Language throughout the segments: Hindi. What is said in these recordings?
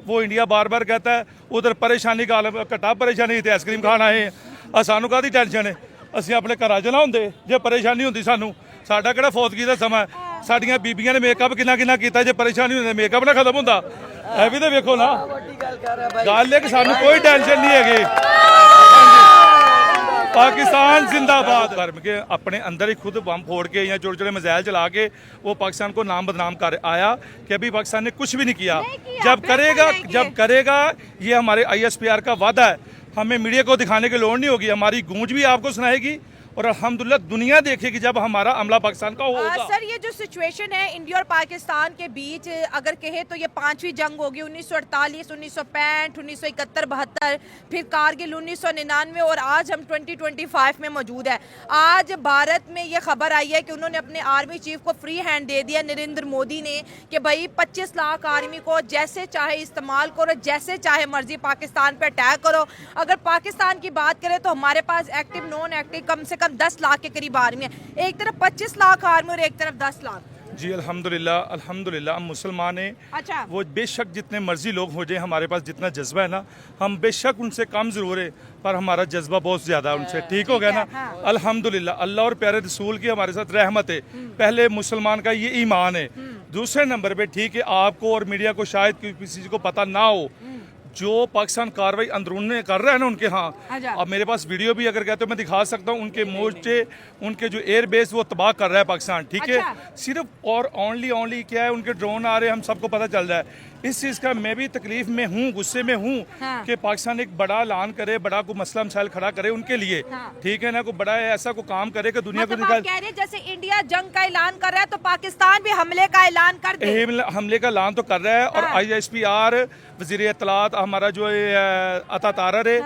वो इंडिया बार बार कहता है उधर परेशानी का आलम घटा परेशानी ते आइसक्रीम खाण आए हैं सानू काहदी टेंशन है ਅਸੀਂ ਆਪਣੇ ਘਰਾਂ 'ਚ ਨਾ ਹੁੰਦੇ ਜੇ ਪਰੇਸ਼ਾਨੀ ਹੁੰਦੀ ਸਾਨੂੰ ਸਾਡਾ ਕਿਹੜਾ ਫੌਤਗੀ ਦਾ ਸਮਾਂ ਸਾਡੀਆਂ ਬੀਬੀਆਂ ਨੇ ਮੇਕਅਪ ਕਿੰਨਾ ਕੀਤਾ ਜੇ ਪਰੇਸ਼ਾਨੀ ਹੁੰਦੀ ਮੇਕਅਪ ਨਾ ਖਤਮ ਹੁੰਦਾ ਇਹ ਵੀ ਤਾਂ ਵੇਖੋ ਨਾ ਗੱਲ ਹੈ ਕਿ ਸਾਨੂੰ ਕੋਈ ਟੈਨਸ਼ਨ ਨਹੀਂ ਹੈਗੀ पाकिस्तान जिंदाबाद कर्म के अपने अंदर ही खुद बम फोड़ के या छोटे छोटे मिसाइल चला के वो पाकिस्तान को नाम बदनाम कर आया कि अभी पाकिस्तान ने कुछ भी नहीं किया जब करेगा ये हमारे ISPR का वादा है हमें मीडिया को दिखाने की लोड़ नहीं होगी हमारी गूंज भी आपको सुनाएगी और अल्हम्दुलिल्लाह दुनिया देखेगी जब हमारा हमला पाकिस्तान का होगा। सर ये जो सिचुएशन है इंडिया और पाकिस्तान के बीच अगर कहे तो ये 5वीं जंग होगी 1948, 1965, 1971, 72 फिर कारगिल 1999 और आज हम 2025 में मौजूद है। आज भारत में ये खबर आई है कि उन्होंने अपने आर्मी चीफ को फ्री हैंड दे दिया नरेंद्र मोदी ने कि भाई 25 लाख आर्मी को जैसे चाहे इस्तेमाल करो जैसे चाहे मर्जी पाकिस्तान पे अटैक करो। अगर पाकिस्तान की बात करें तो हमारे पास एक्टिव नॉन एक्टिव कम से कम 10 लाख के करीब आर्मी है एक तरफ 25 लाख आर्मी और एक तरफ 10 लाख। जी अल्हम्दुलिल्लाह हम मुसलमान हैं। अच्छा वो बेशक जितने मर्जी लोग हो जाए हमारे पास जितना जज्बा है ना हम बेशक उनसे कम जरूर है पर हमारा जज्बा बहुत ज्यादा है उनसे ठीक हो गया ना। हाँ। अल्हम्दुलिल्लाह अल्लाह और प्यारे रसूल की हमारे साथ रहमत है पहले मुसलमान का ये ईमान है दूसरे नंबर पे ठीक है आपको और मीडिया को शायद किसी को पता ना हो जो पाकिस्तान कार्रवाई अंदरून कर रहा है ना उनके यहाँ अब मेरे पास वीडियो भी अगर कहते हो मैं दिखा सकता हूँ उनके मोर्चे उनके जो एयर बेस वो तबाह कर रहा है पाकिस्तान ठीक है सिर्फ और ओनली क्या है उनके ड्रोन आ रहे हैं हम सबको पता चल रहा है इस चीज का मैं भी तकलीफ में हूँ गुस्से में हूँ कि पाकिस्तान एक बड़ा ऐलान करे बड़ा को मसला मसाइल खड़ा करे उनके लिए ठीक है ना कोई बड़ा ऐसा को काम करे कि दुनिया को निकाल कह रहे जैसे इंडिया जंग का ऐलान कर रहा है तो पाकिस्तान भी हमले का ऐलान कर दे। हमले का ऐलान तो कर रहा है और ISPR वजीर इत्तलात हमारा जो अता तारर है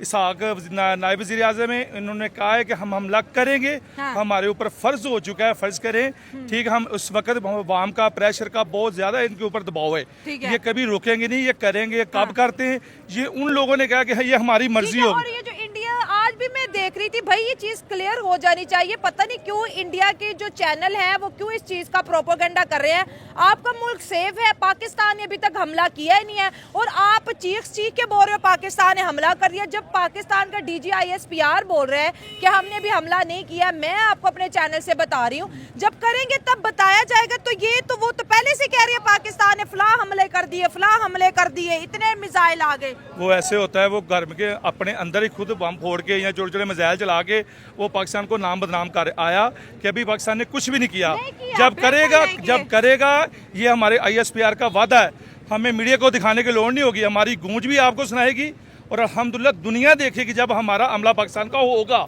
इसहाक नायब वज़ीर आज़म है इन्होंने कहा है कि हम हमला करेंगे हमारे ऊपर फर्ज हो चुका है फर्ज करें ठीक हम उस वक्त वाम का प्रेशर का बहुत ज्यादा इनके ऊपर दबाव है ये कभी रुकेंगे नहीं ये करेंगे कब करते हैं ये उन लोगों ने कहा कि ये हमारी मर्जी होगी। और ये जो इंडिया आज भी मैं देख रही थी भाई ये चीज क्लियर हो जानी चाहिए पता नहीं क्यों इंडिया के जो चैनल है वो क्यों इस चीज का प्रोपेगेंडा कर रहे हैं। आपका मुल्क सेफ है पाकिस्तान ने अभी तक हमला किया ही नहीं है और आप चीख के बोल रहे हो पाकिस्तान ने हमला कर दिया जब पाकिस्तान का DG ISPR बोल रहे हैं कि हमने भी हमला नहीं किया। मैं आपको अपने चैनल से बता रही हूँ जब करेंगे तब बताया जाएगा तो ये तो वो तो पहले से कह रही है पाकिस्तान ने फलां हमले कर दिए इतने मिसाइल आ गए। वो ऐसे होता है वो गर्म के अपने अंदर ही खुद बम फोड़ के या छोटे छोटे मिसाइल चला के वो पाकिस्तान को नाम बदनाम कर आया कि अभी पाकिस्तान ने कुछ भी नहीं किया जब करेगा ये हमारे ISPR का वादा है हमें मीडिया को दिखाने की लोड़ नहीं होगी हमारी गूंज भी आपको सुनाएगी और अल्हम्दुलिल्लाह दुनिया देखेगी जब हमारा हमला पाकिस्तान का होगा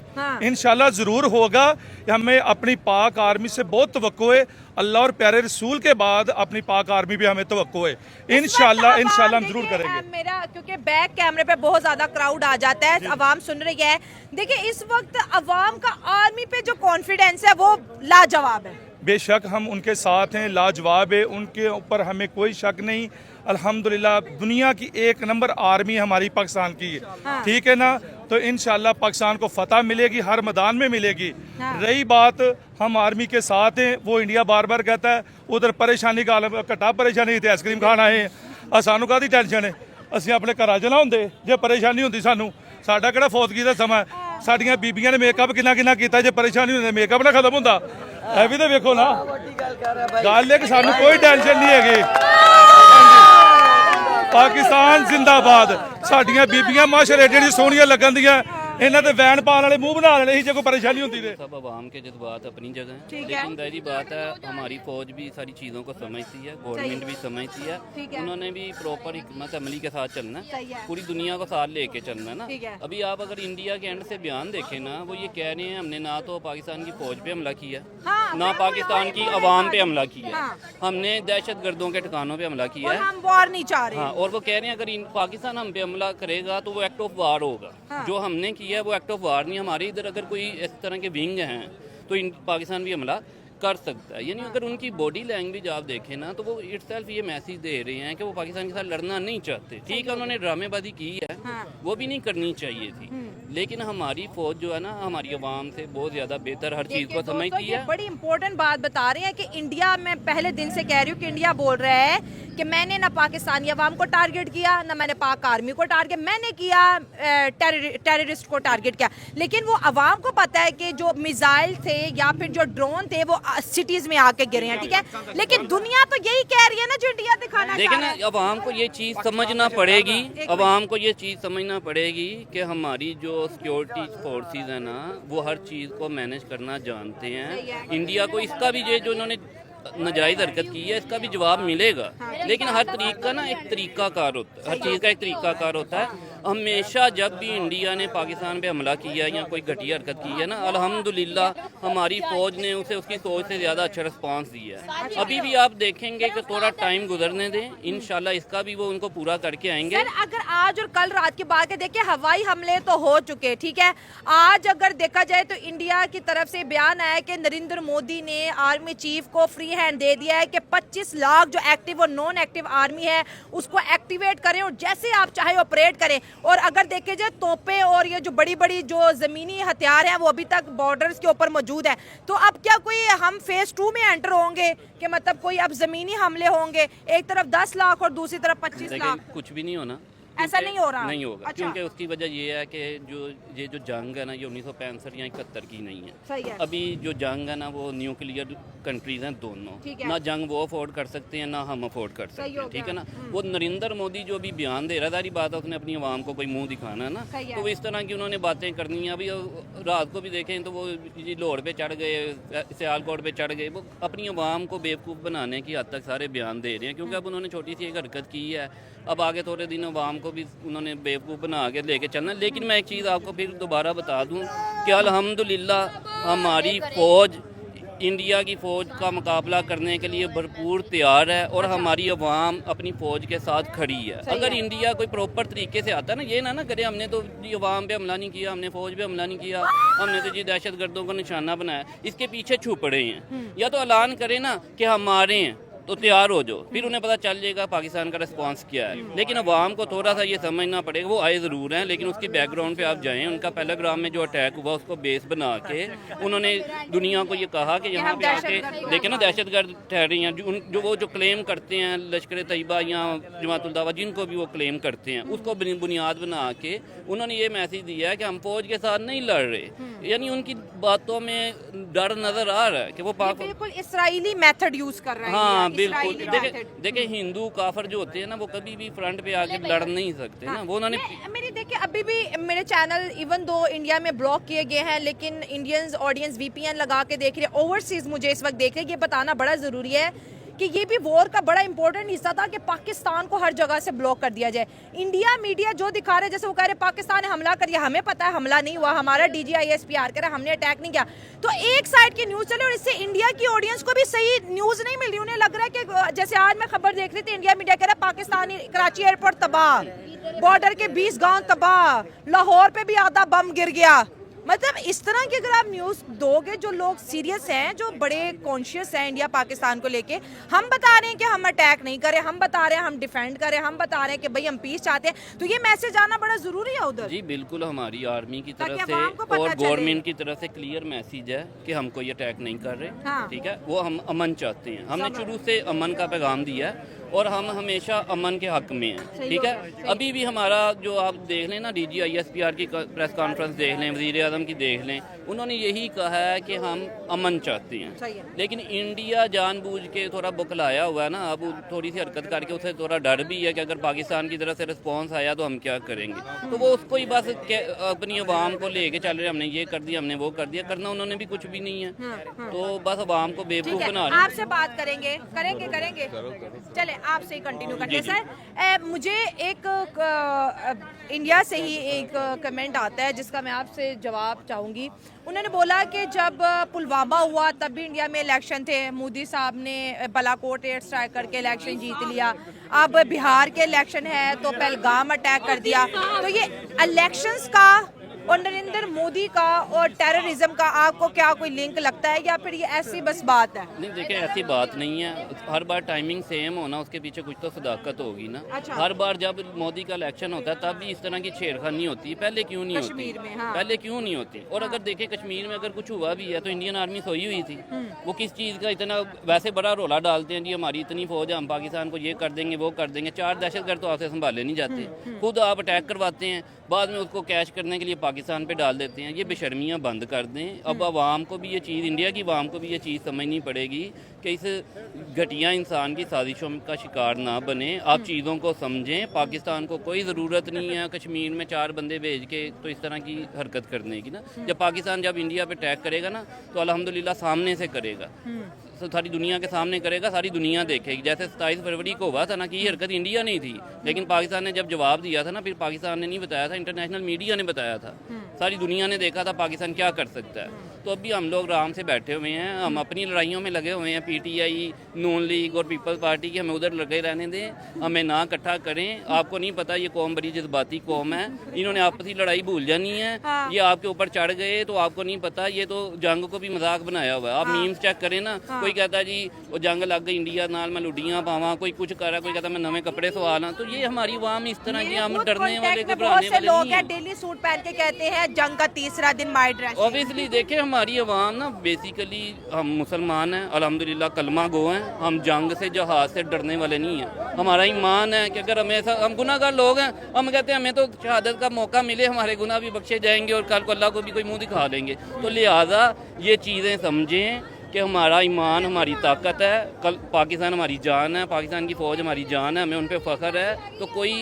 इंशाल्लाह जरूर होगा। हमें अपनी पाक आर्मी से बहुत तवक्को है अल्लाह और प्यारे रसूल के बाद अपनी पाक आर्मी भी हमें तवक्को है इंशाल्लाह हम जरूर करेंगे। मेरा क्योंकि बैक कैमरे पे बहुत ज्यादा क्राउड आ जाता है अवाम सुन रही है देखिए इस वक्त अवाम का आर्मी पे जो कॉन्फिडेंस है वो लाजवाब है बेशक हम उनके साथ हैं लाजवाब है उनके ऊपर हमें कोई शक नहीं अल्हम्दुलिल्लाह दुनिया की एक नंबर आर्मी हमारी पाकिस्तान की है ठीक है ना तो इंशाल्लाह पाकिस्तान को फतह मिलेगी हर मैदान में मिलेगी। रही बात हम आर्मी के साथ हैं वो इंडिया बार बार कहता है उधर परेशानी का आलम घटा परेशानी ते आइसक्रीम खाण आए हैं सानू काहदी टेंशन है ਅਸੀਂ ਆਪਣੇ ਘਰਾਂ 'ਚ ਨਾ ਹੁੰਦੇ ਜੇ ਪਰੇਸ਼ਾਨੀ ਹੁੰਦੀ ਸਾਨੂੰ ਸਾਡਾ ਕਿਹੜਾ ਫੌਤਗੀ ਦਾ ਸਮਾਂ ਸਾਡੀਆਂ ਬੀਬੀਆਂ ਨੇ ਮੇਕਅਪ ਕਿੰਨਾ ਕੀਤਾ ਜੇ ਪਰੇਸ਼ਾਨੀ ਹੁੰਦੀ ਮੇਕਅਪ ਨਾ ਖਤਮ ਹੁੰਦਾ ਇਹ ਵੀ ਤਾਂ ਵੇਖੋ ਨਾ ਗੱਲ ਹੈ ਕਿ ਸਾਨੂੰ ਕੋਈ ਟੈਨਸ਼ਨ ਨਹੀਂ ਹੈਗੀ ਪਾਕਿਸਤਾਨ ਜ਼ਿੰਦਾਬਾਦ ਸਾਡੀਆਂ ਬੀਬੀਆਂ ਮਾਸ਼ਾਅੱਲਾ ਜਿਹੜੀ ਸੋਹਣੀਆਂ ਲੱਗਣ ਦੀਆਂ इन्हों के वैन पाने वाले मुंह बना लेने जो कोई परेशानी होती है। सब आवाम के जज्बात अपनी जगह है लेकिन दायरी बात है हमारी फौज भी सारी चीज़ों को समझती है गवर्नमेंट भी समझती है उन्होंने भी प्रॉपर हिकमत अमली के साथ चलना है पूरी दुनिया को साथ लेके चलना है ना। अभी आप अगर इंडिया के एंड से बयान देखें ना वो ये कह रहे हैं हमने ना तो पाकिस्तान की फौज पे हमला किया ना पाकिस्तान की अवाम पे हमला किया हमने दहशत गर्दों के ठिकानों पे हमला किया है वार नहीं चाह रहे हाँ और वो कह रहे हैं अगर पाकिस्तान हम पे हमला करेगा तो वो एक्ट ऑफ वार होगा जो हमने किया है वो एक्ट ऑफ वार नहीं। हमारे इधर अगर कोई इस तरह के विंग हैं तो पाकिस्तान भी हमला कर सकता है। यानी अगर उनकी बॉडी लैंग्वेज आप देखें ना, तो वो इटसेल्फ ये मैसेज दे रहे हैं कि वो पाकिस्तान के साथ लड़ना नहीं चाहते। ठीक है, उन्होंने ड्रामेबाजी की है, वो भी नहीं करनी चाहिए थी, लेकिन हमारी फौज जो है ना, हमारी आवाम से बहुत ज़्यादा बेहतर हर चीज़ को समझती है। बड़ी इंपॉर्टेंट बात बता रहे हैं कि इंडिया, मैं पहले दिन से कह रही हूँ कि इंडिया बोल रहा है कि मैंने ना पाकिस्तानी अवाम को टारगेट किया, ना मैंने पाक आर्मी को टारगेट, मैंने किया टेररिस्ट को टारगेट किया। लेकिन वो अवाम को पता है कि जो मिसाइल थे या फिर जो ड्रोन थे वो सिटीज में आके गिरे हैं, ठीक है। लेकिन दुनिया तो यही कह रही है ना, जो इंडिया दिखाना देखिए ना, अवाम को ये चीज़ समझना पड़ेगी, अवाम को ये चीज़ समझना पड़ेगी कि हमारी जो सिक्योरिटी फोर्सेस है ना, वो हर चीज़ को मैनेज करना जानते हैं। इंडिया को इसका भी ये जो इन्होंने नाजायज़ हरकत की है, इसका भी जवाब मिलेगा। लेकिन हर तरीका ना एक तरीका कार होता है, हर चीज़ का एक तरीका कार होता है। हमेशा जब भी इंडिया ने पाकिस्तान पे हमला किया या कोई घटिया हरकत की है ना, अल्हम्दुलिल्लाह हमारी फ़ौज ने उसे उसकी सोच से ज़्यादा अच्छा रिस्पांस दिया है। अभी भी आप देखेंगे कि थोड़ा टाइम गुजरने दें, इंशाल्लाह इसका भी वो उनको पूरा करके आएंगे। सर, अगर आज और कल रात की बात है, देखिए हवाई हमले तो हो चुके, ठीक है। आज अगर देखा जाए तो इंडिया की तरफ से बयान आया कि नरेंद्र मोदी ने आर्मी चीफ को फ्री हैंड दे दिया है कि 25 लाख जो एक्टिव और नॉन एक्टिव आर्मी है उसको एक्टिवेट करें और जैसे आप चाहे ऑपरेट करें। और अगर देखे जाए तोपे और ये जो बड़ी बड़ी जो जमीनी हथियार हैं वो अभी तक बॉर्डर्स के ऊपर मौजूद है। तो अब क्या कोई हम फेज 2 में एंटर होंगे कि मतलब कोई अब जमीनी हमले होंगे, एक तरफ 10 लाख और दूसरी तरफ 25 लाख? कुछ भी नहीं होना, ऐसा नहीं हो रहा, नहीं होगा। अच्छा। क्योंकि उसकी वजह ये है कि ये जो जंग है ना, ये 1965 या 71 की नहीं है। सही है। अभी जो जंग है ना, वो न्यूक्लियर कंट्रीज हैं दोनों, ना जंग वो अफोर्ड कर सकते हैं ना हम अफोर्ड कर सकते हैं, ठीक है ना। वो नरेंद्र मोदी जो भी बयान दे रहा था, सारी बात है, उसने अपनी आवाम को कोई मुंह दिखाना है ना, तो वो इस तरह की उन्होंने बातें करनी है। अभी रात को भी देखें तो वो लाहौर पे चढ़ गए, सियालकोट पे चढ़ गए, वो अपनी आवाम को बेवकूफ़ बनाने की हद तक सारे बयान दे रहे हैं। क्योंकि अब उन्होंने छोटी सी एक हरकत की है, अब आगे थोड़े दिन आवाम को भी उन्होंने बेवकूफ़ बना के लेके चलना। लेकिन मैं एक चीज़ आपको फिर दोबारा बता दूं कि अल्हम्दुलिल्लाह हमारी फ़ौज इंडिया की फ़ौज का मुकाबला करने के लिए भरपूर तैयार है और हमारी अवाम अपनी फ़ौज के साथ खड़ी है। अगर इंडिया कोई प्रॉपर तरीके से आता है ना, ये ना करे हमने तो जी अवाम पे हमला नहीं किया, हमने फ़ौज पे हमला नहीं किया, हमने तो जी दहशत गर्दों का निशाना बनाया, इसके पीछे छुप रहे हैं। या तो ऐलान करें ना कि हमारे हैं तो तैयार हो जाओ, फिर उन्हें पता चल जाएगा पाकिस्तान का रिस्पांस क्या है। लेकिन अवाम को थोड़ा सा ये समझना पड़ेगा, वो आए ज़रूर हैं लेकिन उसकी बैकग्राउंड पे आप जाएं। उनका पहलगाम में जो अटैक हुआ उसको बेस बना के उन्होंने दुनिया को ये कहा कि यहाँ पे आके देखें ना, दहशतगर्द ठहरे हैं जो वो जो क्लेम करते हैं लश्कर तैयबा या जमातुल दावा, जिनको भी वो क्लेम करते हैं, उसको बुनियाद बना के उन्होंने ये मैसेज दिया है कि हम फौज के साथ नहीं लड़ रहे। यानी उनकी बातों में डर नजर आ रहा है कि वो बिल्कुल इसराइली मेथड यूज कर रहे हैं। हाँ बिल्कुल। देखे हिंदू काफर जो होते हैं ना, वो कभी भी फ्रंट पे आके लड़ नहीं सकते ना, वो उन्होंने मेरी देखिए अभी भी मेरे चैनल इवन दो इंडिया में ब्लॉक किए गए हैं, लेकिन इंडियंस ऑडियंस VPN लगा के देख रहे हैं, ओवरसीज मुझे इस वक्त देख रहे हैं। ये बताना बड़ा जरूरी है कि ये भी वॉर का बड़ा इंपॉर्टेंट हिस्सा था कि पाकिस्तान को हर जगह से ब्लॉक कर दिया जाए। इंडिया मीडिया जो दिखा रहे, जैसे वो कह रहे पाकिस्तान ने हमला कर दिया, हमें पता है हमला नहीं हुआ, हमारा DGISPR कह रहा हमने अटैक नहीं किया। तो एक साइड की न्यूज़ चले और इससे इंडिया की ऑडियंस को भी सही न्यूज़ नहीं मिल रही। उन्हें लग रहा है कि जैसे आज मैं खबर देख रही थी, इंडिया मीडिया कह रहा है पाकिस्तानी कराची एयरपोर्ट तबाह, बॉर्डर के 20 गाँव तबाह, लाहौर पे भी आधा बम गिर गया। मतलब इस तरह की अगर आप न्यूज़ दोगे, जो लोग सीरियस हैं, जो बड़े कॉन्शियस हैं इंडिया पाकिस्तान को लेके, हम बता रहे हैं कि हम अटैक नहीं करें, हम बता रहे हैं हम डिफेंड करें, हम बता रहे हैं कि भाई हम पीस चाहते हैं, तो ये मैसेज आना बड़ा जरूरी है उधर। जी बिल्कुल, हमारी आर्मी की तरफ से और गवर्नमेंट की तरफ से क्लियर मैसेज है कि हम कोई अटैक नहीं कर रहे, ठीक है। वो हम अमन चाहते हैं, हमने शुरू से अमन का पैगाम दिया है और हम हमेशा अमन के हक में हैं, ठीक है। अभी भी हमारा जो आप देख लें ना, DGISPR की प्रेस कॉन्फ्रेंस देख लें, वज़ीर आज़म की देख लें, उन्होंने यही कहा है कि हम अमन चाहते हैं। लेकिन इंडिया जानबूझ के थोड़ा बुखलाया हुआ है ना, अब थोड़ी सी हरकत करके उसे थोड़ा डर भी है कि अगर पाकिस्तान की तरफ से रिस्पॉन्स आया तो हम क्या करेंगे। तो वो उसको ही बस अपनी आवाम को लेके चल रहे, हमने ये कर दिया, हमने वो कर दिया, करना उन्होंने भी कुछ भी नहीं है। तो बस आवाम को बेवकूफ़ बना रहे हैं। आपसे बात करेंगे चले आपसे ही कंटिन्यू करते हैं। सर मुझे एक इंडिया से ही एक कमेंट आता है जिसका मैं आपसे जवाब चाहूँगी। उन्होंने बोला कि जब पुलवामा हुआ तब भी इंडिया में इलेक्शन थे, मोदी साहब ने बालाकोट एयर स्ट्राइक करके इलेक्शन जीत लिया, अब बिहार के इलेक्शन है तो पहलगाम अटैक कर दिया। तो ये इलेक्शंस का और नरेंद्र मोदी का और टेररिज्म का आपको क्या कोई लिंक लगता है या फिर ये ऐसी बस बात है? नहीं देखिए, ऐसी बात नहीं है। हर बार टाइमिंग सेम होना, उसके पीछे कुछ तो सदाकत होगी ना। अच्छा। हर बार जब मोदी का इलेक्शन होता है तब भी इस तरह की छेड़खानी होती है, पहले क्यों नहीं होती? कश्मीर में, हाँ। पहले क्यों नहीं होती? और अगर देखें कश्मीर में अगर कुछ हुआ भी है तो इंडियन आर्मी सोई हुई थी। वो किस चीज़ का इतना वैसे बड़ा रोला डालते हैं, जी हमारी इतनी फौज है, हम पाकिस्तान को ये कर देंगे वो कर देंगे। 4 दहशतगर्द तो आपसे संभाले नहीं जाते, खुद आप अटैक करवाते हैं, बाद में उसको कैश करने के लिए पाकिस्तान पे डाल देते हैं। ये बेशर्मियाँ बंद कर दें। अब आवाम को भी ये चीज़, इंडिया की आवाम को भी ये चीज़ समझनी पड़ेगी कि इस घटिया इंसान की साजिशों का शिकार ना बने। आप चीज़ों को समझें। पाकिस्तान को कोई ज़रूरत नहीं है कश्मीर में 4 बंदे भेज के तो इस तरह की हरकत करने की ना। जब पाकिस्तान जब इंडिया पे अटैक करेगा ना तो अल्हम्दुलिल्लाह सामने से करेगा, तो सारी दुनिया के सामने करेगा, सारी दुनिया देखेगी। जैसे 27 फरवरी को हुआ था ना कि ये हरकत इंडिया नहीं थी, लेकिन पाकिस्तान ने जब जवाब दिया था ना, फिर पाकिस्तान ने नहीं बताया था, इंटरनेशनल मीडिया ने बताया था, सारी दुनिया ने देखा था पाकिस्तान क्या कर सकता है। तो अभी हम लोग आराम से बैठे हुए हैं, हम अपनी लड़ाइयों में लगे हुए हैं। पीटीआई, नून लीग और पीपल्स पार्टी की हमें उधर लगे रहने दें, हमें ना इकट्ठा करें। आपको नहीं पता ये कौम बड़ी जज्बाती कौम है, इन्होंने आपसी लड़ाई भूल जानी है। ये आपके ऊपर चढ़ गए तो आपको नहीं पता, ये तो जंग को भी मजाक बनाया हुआ है। आप मीम्स चेक करें ना, कोई कहता है जी वो जंग लग गई इंडिया नाल, मैं लुडियां पावा, कोई कुछ कर रहा, कोई कहता मैं नवे कपड़े सवाल। तो ये हमारी आवाम इस तरह की, हम डरने वाले घबराने वाले लोग नहीं हैं हैं। डेली सूट पहन के कहते हैं जंग का तीसरा दिन माई ड्रेस। ऑब्वियसली देखें, हमारी आवाम ना बेसिकली हम मुसलमान हैं, अल्हम्दुलिल्लाह कलमा गो हैं। हम जंग से जहाज से डरने वाले नहीं हैं। हमारा ईमान है कि अगर हमें हम गुनाहगार लोग हैं, हम कहते हैं हमें तो शहादत का मौका मिले, हमारे गुनाह भी बख्शे जाएंगे और कल को अल्लाह को भी कोई मुंह दिखा देंगे। तो लिहाजा ये चीज़ें समझें कि हमारा ईमान हमारी ताकत है। कल पाकिस्तान हमारी जान है, पाकिस्तान की फ़ौज हमारी जान है, हमें उन पर फ़ख्र है। तो कोई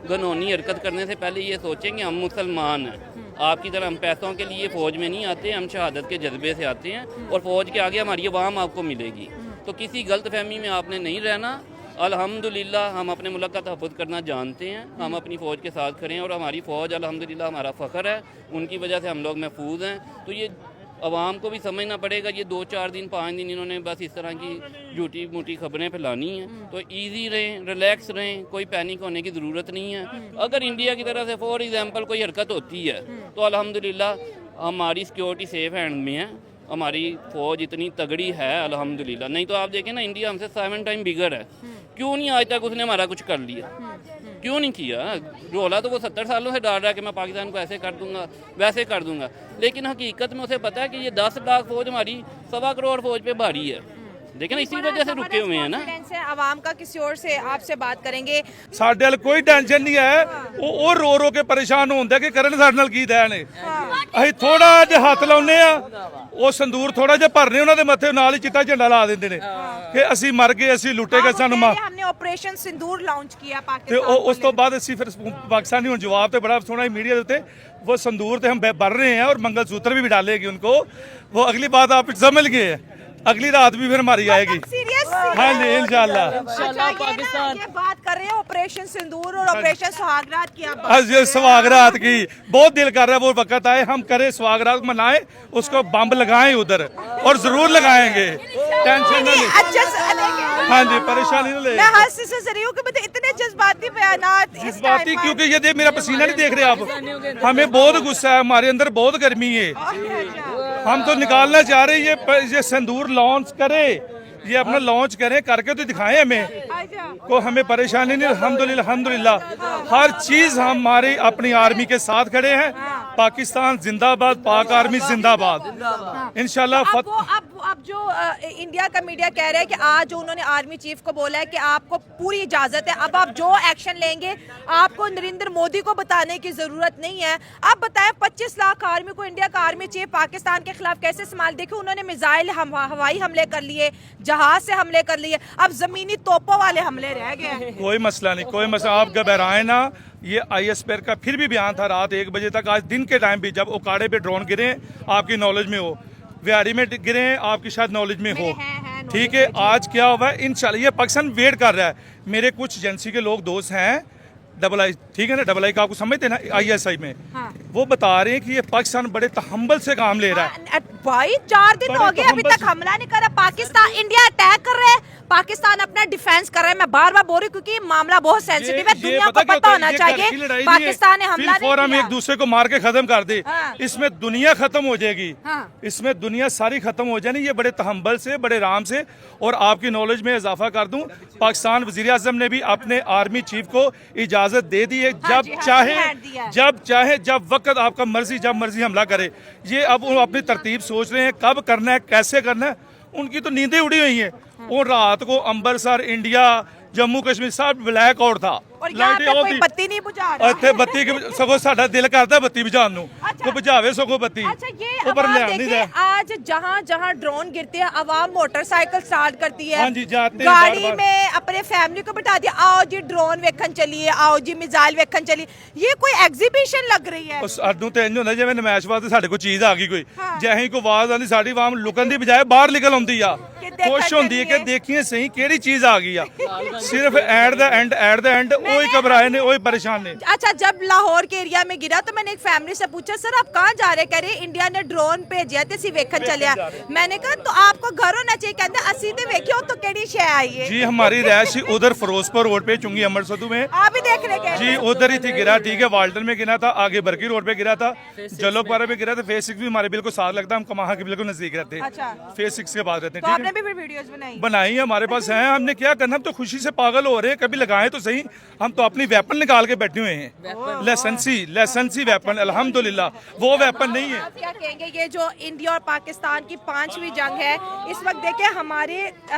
घनौनी हरकत करने से पहले ये सोचें कि हम मुसलमान हैं। आपकी तरह हम पैसों के लिए फ़ौज में नहीं आते, हम शहादत के जज्बे से आते हैं और फ़ौज के आगे हमारी आवाम आपको मिलेगी। तो किसी गलत फहमी में आपने नहीं रहना। अल्हम्दुलिल्लाह हम अपने मुल्क का तहफ़्फ़ुज़ करना जानते हैं, हम अपनी फ़ौज के साथ खड़े हैं और हमारी फ़ौज अल्हम्दुलिल्लाह हमारा फ़ख्र है, उनकी वजह से हम लोग महफूज हैं। तो ये आवाम को भी समझना पड़ेगा, ये 2-4 दिन 5 दिन इन्होंने बस इस तरह की झूठी मूठी खबरें फैलानी हैं। तो ईजी रहें, रिलैक्स रहें, कोई पैनिक होने की ज़रूरत नहीं है। अगर इंडिया की तरफ से फॉर एग्जांपल कोई हरकत होती है तो अल्हम्दुलिल्लाह हमारी सिक्योरिटी सेफ हैंड में है, हमारी फ़ौज इतनी तगड़ी है अल्हम्दुलिल्लाह। नहीं तो आप देखें ना, इंडिया हमसे 7 टाइम बिगर है। क्यों नहीं आज तक उसने हमारा कुछ कर लिया? क्यों नहीं किया? रोला तो वो 70 सालों से डाल रहा है कि मैं पाकिस्तान को ऐसे कर दूंगा वैसे कर दूंगा, लेकिन हकीकत में उसे पता है कि ये 10 लाख फौज हमारी 1.25 करोड़ फौज पे भारी है। देखिए ना, इसी वजह से रुके हुए हैं ना। आवाम का किसी और से आपसे बात करेंगे। ਸਾਡੇ ਵੱਲ ਕੋਈ ਟੈਨਸ਼ਨ ਨਹੀਂ ਹੈ। ਉਹ ਰੋ ਰੋ ਕੇ ਪਰੇਸ਼ਾਨ ਹੁੰਦੇ ਕਿ ਕਰਨ ਸਾਡੇ ਨਾਲ ਕੀ ਦਇਆ ਨੇ। ਅਸੀਂ ਥੋੜਾ ਜਿਹਾ ਹੱਥ ਲਾਉਨੇ ਆ, ਉਹ ਸੰਦੂਰ ਥੋੜਾ ਜਿਹਾ ਭਰਨੇ ਉਹਨਾਂ ਦੇ ਮੱਥੇ ਨਾਲ ਹੀ ਚਿੱਟਾ ਝੰਡਾ ਲਾ ਦਿੰਦੇ ਨੇ ਕਿ ਅਸੀਂ ਮਰ ਗਏ, ਅਸੀਂ ਲੁੱਟੇ ਗਏ, ਸਾਨੂੰ हमने ऑपरेशन सिंदूर लॉन्च किया ਤੇ पाकिस्तान ਉਸ ਤੋਂ ਬਾਅਦ ਅਸੀਂ ਫਿਰ पाकिस्तानी ਹੁਣ जवाब ਤੇ बड़ा सोना मीडिया ਦੇ ਉੱਤੇ वो संदूर ਤੇ हम भर रहे हैं और मंगलसूत्र भी डालेगी उनको। वो अगली बात आप समझ गए, अगली रात भी फिर हमारी आएगी। हाँ जी इंशाल्लाह। पाकिस्तान ये बात कर रहे हैं ऑपरेशन सिंदूर और ऑपरेशन सुहागरात की आप सुहागरात की बहुत दिल कर रहा है, वो वक्त आए हम करें सुहागरात मनाएं, उसको बम लगाएं उधर और जरूर लगाएंगे। टेंशन न ले। हाँ जी परेशानी न ले। मैं हंस से रही हूँ कि मतलब इतने जज्बाती बयानात जज्बाती क्योंकि ये देख मेरा पसीना नहीं देख रहे आप, हमें बहुत गुस्सा है, हमारे अंदर बहुत गर्मी है, हम तो निकालना चाह रहे हैं। ये संदूर लॉन्च करे, ये अपना लॉन्च करें, करके तो दिखाएं हमें, को हमें परेशानी नहीं। अल्हम्दुलिल्लाह अल्हम्दुलिल्लाह हर चीज हमारी अपनी आर्मी के साथ खड़े हैं। पाकिस्तान जिंदाबाद, पाक आर्मी जिंदाबाद इंशाल्लाह। अब जो इंडिया का मीडिया कह रहा है कि आज जो उन्होंने आर्मी चीफ को बोला है कि आपको पूरी इजाजत है, अब आप जो एक्शन लेंगे आपको नरेंद्र मोदी को बताने की जरूरत नहीं है। आप बताएं 25 लाख आर्मी को इंडिया का आर्मी चीफ पाकिस्तान के खिलाफ कैसे संभाल। देखिए उन्होंने मिसाइल हवाई हमले कर लिए, जहाज से हमले कर लिए, अब जमीनी तोपों वाले हमले रह गए। कोई मसला नहीं, कोई मसला, आप घबराएं ना। ये ISPR का फिर भी बयान था रात 1 बजे तक, आज दिन के टाइम भी जब ओकाड़े पे ड्रोन गिरे, आपकी नॉलेज में हो, व्यारी में गिरे आपकी शायद नॉलेज में हो, ठीक है। आज क्या हुआ है इंशाल्लाह, ये पाकिस्तान वेट कर रहा है। मेरे कुछ एजेंसी के लोग दोस्त हैं आई, ठीक है ना, आई का आपको समझते ना ISI में, वो बता रहे हैं कि ये पाकिस्तान बड़े तहम्बल से काम ले रहा है। भाई 4 दिन हो गए अभी तक हमला नहीं करा, पाकिस्तान इंडिया अटैक कर रहे हैं, पाकिस्तान अपना डिफेंस कर रहा है। मैं बार बार बोल रही हूँ क्योंकि मामला बहुत सेंसिटिव है, ये दुनिया को क्या पता होता है, होना ये चाहिए घर की लड़ाई नहीं है। पाकिस्तान ने हमला फिर फौरन नहीं एक किया। दूसरे को मार के खत्म कर दे, हाँ। इसमें दुनिया खत्म हो जाएगी। हाँ। इसमें दुनिया सारी खत्म हो जाएगी। ये बड़े तहम्बल से, बड़े राम से। और आपकी नॉलेज में इजाफा कर दूं, पाकिस्तान वजीर आजम ने भी अपने आर्मी चीफ को इजाजत दे दी है, हाँ जब जी, हाँ, चाहे हैंड दिया है। जब चाहे जब वक्त आपका मर्जी, जब मर्जी हमला करे। ये अब वो अपनी तरतीब सोच रहे हैं कब करना है, कैसे करना है। उनकी तो नींदें उड़ी हुई हैं। और रात को अम्बरसर, इंडिया, जम्मू कश्मीर सब ब्लैक आउट था। और यहाँ पे कोई बत्ती नहीं बुझा रहा। ਇੱਥੇ ਬੱਤੀ ਸਗੋਂ ਸਾਡਾ ਦਿਲ ਕਰਦਾ ਬੱਤੀ ਬੁਝਾਉਣ ਨੂੰ, अच्छा। ਕੋ ਬੁਝਾਵੇ ਸਗੋਂ ਬੱਤੀ अच्छा, ये ऊपर आवाम ले नहीं देखिए, दे। आज जहाँ जहाँ ड्रोन गिरते हैं आवाम मोटरसाइकिल स्टार्ट करती है, हाँ जी, जाते हैं गाड़ी बार-बार। में अपने फैमिली को बिठा दिया, आओ जी ड्रोन वेखन चलिए, आओ जी मिसाइल वेखन चलिए। ये कोई एग्जीबिशन लग रही है। ਸਾਨੂੰ ਤੇ ਇੰਜ ਹੁੰਦਾ ਜਿਵੇਂ ਨਮਾਇਸ਼ ਵਾਸਤੇ ਸਾਡੇ ਕੋਲ ਚੀਜ਼ ਆ ਗਈ ਕੋਈ, ਹਾਂ। ਜੇ ਅਸੀਂ ਕੋਈ ਆਵਾਜ਼ ਆਉਂਦੀ ਸਾਡੀ ਆਵਾਮ ਲੁਕਣ ਦੀ ਬਜਾਏ ਬਾਹਰ ਨਿਕਲ ਆਉਂਦੀ ਆ, ਕਿ ਦੇਖਣ ਖੁਸ਼ ਹੁੰਦੀ ਹੈ ਕਿ ਚੱਲੀਏ। ਦੇਖੀਏ ਸਹੀ ਕਿਹੜੀ ਚੀਜ਼ ਆ ਗਈ ਆ। ਸਿਰਫ ਐਟ ਦਾ ਐਂਡ ਉਹੀ ਘਬਰਾਏ ਨੇ, ਉਹੀ ਪਰੇਸ਼ਾਨ ਨੇ। अच्छा, जब लाहौर के एरिया में गिरा तो मैंने एक फैमिली से पूछा, सर आप कहाँ जा रहे? कह रहे इंडिया ने ड्रोन भेजा ते सी वेखन चलिया। मैंने कहा तो आपको घर होना चाहिए। कहते असि ते वेखियो तो केड़ी शय आई है। जी हमारी रैश उधर फिरोजपुर रोड पे चुंगी अमर सदू में, आप भी देख रहे कह जी उधर ही थी गिरा। ठीक है, वाल्टन में गिरा था, आगे बरकी रोड पे गिरा था, जलोकपारा में गिरा था। फेस 6 भी हमारे बिल्कुल साथ लगता है, हम कमाहा के बिल्कुल नजदीक रहते हैं। अच्छा। फेस 6 के बाद रहते तो हैं। आपने ठीक है, भी फिर वीडियोस बनाई? बनाई है, हमारे पास है। हमने क्या करना, हम तो खुशी से पागल हो रहे हैं। कभी लगाएं तो सही, हम तो अपनी वेपन निकाल के बैठे हुए हैं। लाइसेंसी वेपन, अल्हम्दुलिल्लाह वो वेपन नहीं है। आप क्या कहेंगे, ये जो इंडिया और पाकिस्तान की 5वीं जंग है इस वक्त, देखिए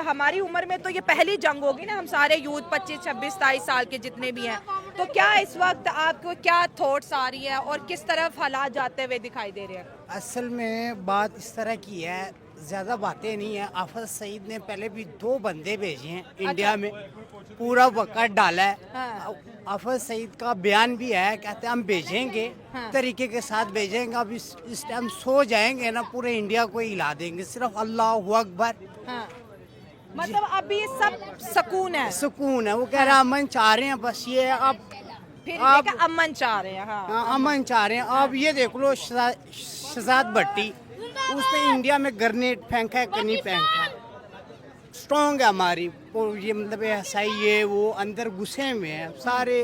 हमारी उम्र में तो ये पहली जंग होगी ना, हम सारे यूथ 25, 26, 27 साल के जितने भी हैं। तो क्या इस वक्त आपको क्या थॉट्स आ रही है और किस तरफ हालात जाते हुए दिखाई दे रहे हैं? असल में बात इस तरह की है, ज़्यादा बातें नहीं है। आफत सईद ने पहले भी 2 बंदे भेजे हैं इंडिया में, पूरा वक़्त डाला है। हाँ। आफत सईद का बयान भी है, कहते हैं हम भेजेंगे, हाँ। तरीके के साथ भेजेंगे। अब इस टाइम सो जाएंगे ना, पूरे इंडिया को हिला देंगे। सिर्फ अल्लाह अकबर, हाँ। मतलब अभी सब सुकून है, सुकून है। वो कह रहे हैं अमन चाह रहे हैं, बस ये अब फिर आप- देखा अमन चाह रहे हैं। हाँ। अमन चाह रहे हैं। अब ये देख लो शहजाद भट्टी, उसने इंडिया में ग्रेनेड फेंका है कि नहीं फेंका। स्ट्रॉन्ग है हमारी ये, मतलब ऐसा ही है, वो अंदर घुसे हुए हैं सारे।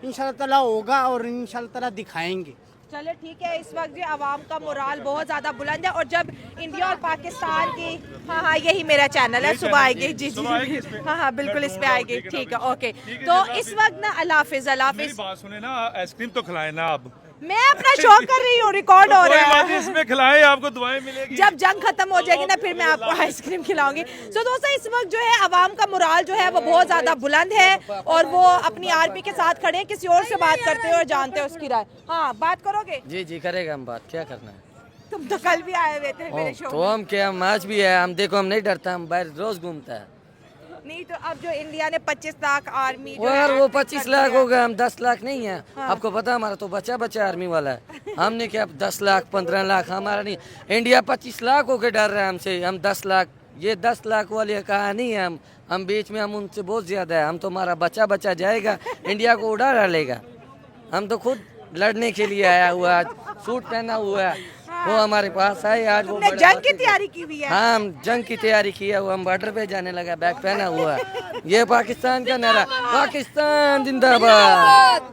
इंशाल्लाह ताला होगा और इंशाल्लाह ताला दिखाएंगे। चलो ठीक है, इस वक्त जो आवाम का मोराल बहुत ज़्यादा बुलंद है। और जब इंडिया और पाकिस्तान की, हाँ यही मेरा चैनल है, सुबह आएगी। जी जी, हाँ बिल्कुल इस पे आएगी। ठीक है, ओके। तो इस वक्त ना अल्लाह हाफिज़, अल्लाह मेरी हाफिज़। बात सुने ना, आइसक्रीम तो खिलाए ना आप। मैं अपना शौक कर रही हूँ, रिकॉर्ड हो कोई रहा बात नहीं, है। इसमें खिलाएं, आपको दुआएं मिलेगी। जब जंग खत्म हो जाएगी ना फिर मैं आपको आइसक्रीम खिलाऊंगी। तो दोस्तों इस वक्त जो है आवाम का मोराल जो है वो बहुत ज्यादा बुलंद है और वो अपनी आर्मी के साथ खड़े हैं। किसी और से बात करते हैं और जानते हैं उसकी राय। हाँ, बात करोगे? जी जी करेगा, हम बात क्या करना है। तुम तो कल भी आए हुए थे मेरे शो तो में। हम क्या, हम आज भी है, हम देखो हम नहीं डरता, हम बाहर रोज घूमता है। नहीं तो अब जो इंडिया ने 25 लाख आर्मी वो यार वो 25 लाख हो गए, हम 10 लाख नहीं है। आपको पता हमारा तो बच्चा आर्मी वाला है। हमने क्या 10 लाख 15 लाख हमारा नहीं। इंडिया 25 लाख होके डर रहा है हमसे, हम 10 लाख। ये 10 लाख वाली कहानी है। हम बीच में, हम उनसे बहुत ज्यादा है। हम तो हमारा बच्चा जाएगा, इंडिया को उड़ा डालेगा। हम तो खुद लड़ने के लिए आया हुआ, आज सूट पहना हुआ है, वो हमारे पास है आज। वो तुमने बड़ा जंग की बात है। तैयारी की हुई है? हाँ, हम जंग की तैयारी किया हुआ, हम बॉर्डर पे जाने लगा, बैग पहना हुआ है। ये पाकिस्तान का नारा, पाकिस्तान जिंदाबाद।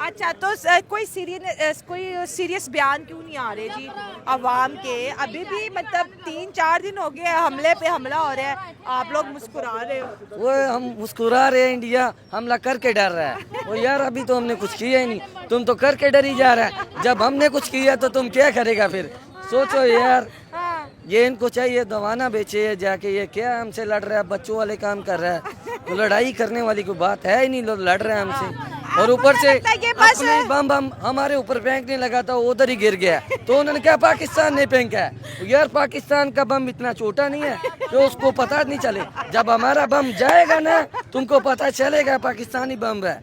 अच्छा तो कोई सीरियस बयान क्यों नहीं आ रहे जी अवाम के? अभी भी मतलब 3-4 दिन हो गए हमले पे हमला हो रहा है, आप लोग मुस्कुरा रहे हो। वो हम मुस्कुरा रहे हैं, इंडिया हमला करके डर रहा है। वो यार अभी तो हमने कुछ किया ही नहीं, तुम तो करके डर ही जा रहा है। जब हमने कुछ किया तो तुम क्या करेगा फिर? सोचो यार, ये इनको चाहिए दवाना बेचे जाके। ये क्या हमसे लड़ रहा है, बच्चों वाले काम कर रहा है। तो लड़ाई करने वाली कोई बात है ही नहीं, लोग लड़ रहे हैं हमसे। और ऊपर से अपने बम हमारे ऊपर फेंकने लगा था, वो उधर ही गिर गया। तो उन्होंने क्या पाकिस्तान ने फेंका है? तो यार पाकिस्तान का बम इतना छोटा नहीं है कि उसको पता नहीं चले। जब हमारा बम जाएगा ना, तुमको पता चलेगा पाकिस्तानी बम है।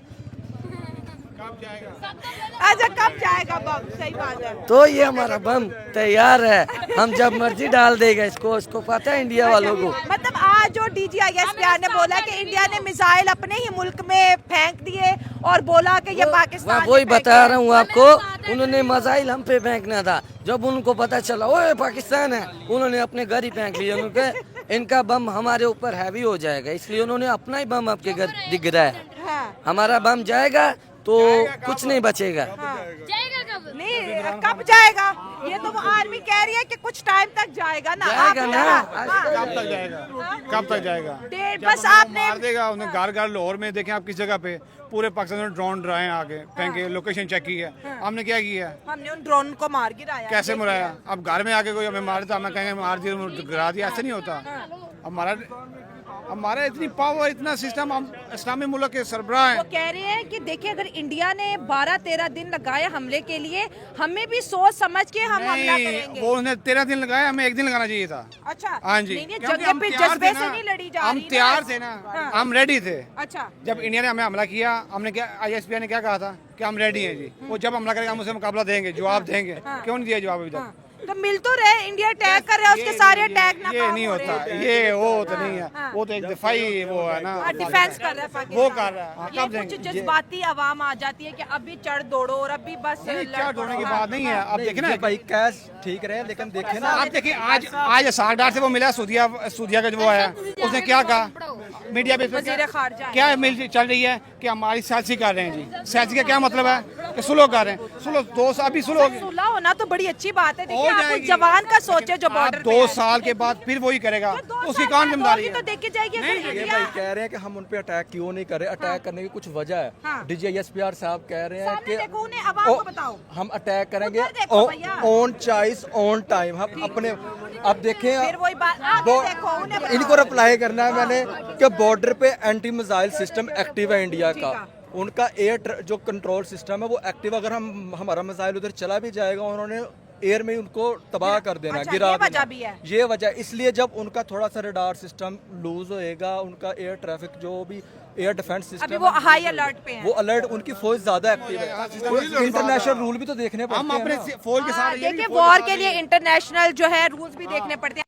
अच्छा, कब जाएगा बम? सही बात है। तो ये हमारा बम तैयार है, हम जब मर्जी डाल देगा इसको पता है इंडिया वालों को। मतलब आज जो DGISPR ने बोला कि इंडिया ने मिसाइल अपने ही मुल्क में फेंक दिए और बोला कि ये पाकिस्तान वही ने बता फेंके। रहा हूँ आपको, उन्होंने मिसाइल हम पे फेंकना था। जब उनको पता चला ओए पाकिस्तान है, उन्होंने अपने घर ही फेंक लिया। उन्होंने इनका बम हमारे ऊपर हैवी हो जाएगा, इसलिए उन्होंने अपना ही बम आपके घर दिख रहा है। हाँ। हमारा बम जाएगा तो कुछ नहीं बचेगा। नहीं कब जाएगा? ये तो वो आर्मी कह रही है कि कुछ टाइम तक जाएगा ना। जाएगा ना। कब तक जाएगा? कब तक जाएगा? बस आपने मार देगा उन्हें। घर लाहौर में देखें आप किस जगह पे पूरे पाकिस्तान में ड्रोन डराए आगे फेंके, लोकेशन चेक की है। हमने क्या किया? हमने उन ड्रोन को मार गिराया। कैसे मराया? अब घर में आके कोई हमें मार देता, हमें कहेंगे मार दिया, गिरा दिया, ऐसे नहीं होता। हमारा इतनी पावर, इतना सिस्टम, हम इस्लामी मुल्क के सरबराह वो हैं। कह रहे हैं कि देखिए अगर इंडिया ने 12-13 दिन लगाए हमले के लिए, हमें भी सोच समझ के हम हमला नहीं, करेंगे। वो उन्हें 13 दिन लगाया, हमें 1 दिन लगाना चाहिए था। अच्छा। हाँ जी, नहीं, नहीं, क्योंकि जगह हम पे तैयार जज्बे थे से ना। नहीं लड़ी जा हम रही ना। तैयार थे ना। हाँ। हम रेडी थे। अच्छा। जब इंडिया ने हमें हमला किया, हमने क्या, ISPI ने क्या कहा था कि हम रेडी हैं जी। वो जब हमला करेगा हम उसे मुकाबला देंगे, जवाब देंगे। क्यों नहीं दिया जवाब अभी तक? तो मिल तो रहे, इंडिया अटैक कर रहा है, उसके सारे अटैक ना ये नहीं होता, ये वो तो नहीं है। वो तो एक दिफाई वो है ना, डिफेंस कर रहा है पाकिस्तान। वो कर रहा है। हाँ, ये कब कुछ देंगे? जज्बाती आवाम आ जाती है कि अभी चढ़ दौड़ो और अभी बस क्या ढूंढने की बात नहीं है। आप देखें ना भाई कैश ठीक रहे, लेकिन देखे ना आप देखिए आज सागडार से वो मिला सूदिया का जो वो है, उसने क्या कहा मीडिया पे? वज़ीर ख़ारजा है। क्या मिल चल रही है कि हमारी सियासी कर रहे हैं जी। सियासी का क्या मतलब है कि सुलह कर रहे हैं। सुलह 2 साल अभी सुलह सुलह होना तो बड़ी अच्छी बात है। देखिए हो आप जाएगी। उस जवान का सोचे जो बॉर्डर 2 साल के बाद फिर वही करेगा, उसकी कौन जिम्मेदारी है? तो देखी जाएगी अगर ये इंडिया- भाई कह रहे हैं कि हम उन पे अटैक क्यों नहीं कर रहे। अटैक करने की कुछ वजह है। हाँ। DGISPR साहब कह रहे हैं सामने कि देखो, उन्हें आवाम को बताओ। हम अटैक करेंगे उधर देखो भैया। On choice on time. हम अपने अब देखें फिर वही बात आप बो- देखो, उन्हें बताओ। इनको रिप्लाई करना है मैंने कि बॉर्डर पे एंटी मिसाइल सिस्टम एक्टिव है इंडिया का। उनका एयर जो कंट्रोल सिस्टम है वो एक्टिव। अगर हम हमारा मिसाइल उधर चला भी जाएगा, उन्होंने एयर में ही उनको तबाह कर देना, अच्छा, गिरा ये वजह देना। भी है। ये वजह इसलिए जब उनका थोड़ा सा रडार सिस्टम लूज होएगा, उनका एयर ट्रैफिक जो भी एयर डिफेंस अभी सिस्टम वो हाई अलर्ट पे हैं। वो अलर्ट, उनकी फौज ज्यादा एक्टिव है। इंटरनेशनल रूल भी तो देखने पड़ते हम हैं अपने ना। फौज के साथ देखिए वॉर के लिए इंटरनेशनल जो है रूल्स भी देखने पड़ते हैं।